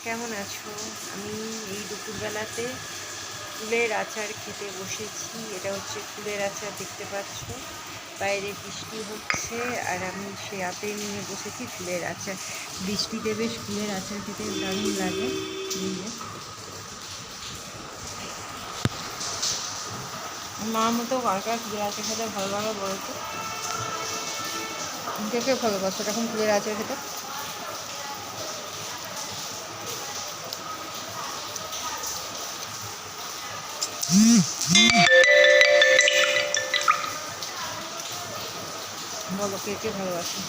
কেমন আছো? আমি এই দুপুরবেলাতে কুলের আচার খেতে বসেছি। এটা হচ্ছে কুলের আচার, দেখতে পাচ্ছ। বাইরে বৃষ্টি হচ্ছে আর আমি সে হাতে নিয়ে বসেছি কুলের আচার। বৃষ্টিতে বেশ কুলের আচার খেতে দারুণ লাগে। মার মতো কার কার কুলের আচার খেতে ভালো লাগে বলো তো? কে কে ভালোবাসো এখন কুলের আচার খেতে? বলো কে কে ভালোবাসো?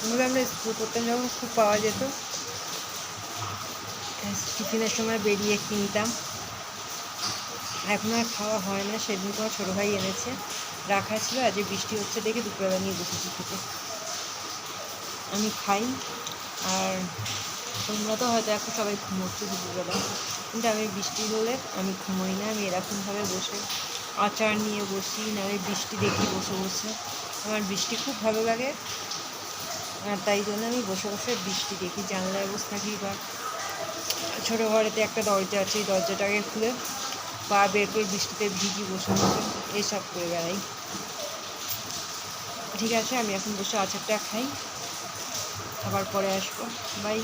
আমরা স্কুল পড়তাম যখন খুব পাওয়া যেত, টিফিনের সময় বেরিয়ে কিনতাম। এখন আর খাওয়া হয় না। সেদিন তোমার ছোটো ভাই এনেছে, রাখা ছিল। আজ বৃষ্টি হচ্ছে দেখে দুপুরবেলা নিয়ে বসেছি খেতে। আমি খাই। আর তোমরা তো হয়তো এখন সবাই ঘুমোচ্ছ দুপুরবেলা, কিন্তু আমি বৃষ্টি হলে আমি ঘুমোই না। আমি এরকমভাবে বসে আচার নিয়ে বসি, না আমি বৃষ্টি দেখি বসে বসে। আমার বৃষ্টি খুব ভালো লাগে, আর তাই জন্য আমি বসে বসে বৃষ্টি দেখি। জানলায় বসে থাকি, বা ছোটো ঘরেতে একটা দরজা আছে, এই দরজাটাকে খুলে পা বের করে বৃষ্টিতে ভিজি বসে বসে এইসব করে বেড়াই। ঠিক আছে, আমি এখন বসে আচারটা খাই, আবার পরে আসবো। বাই।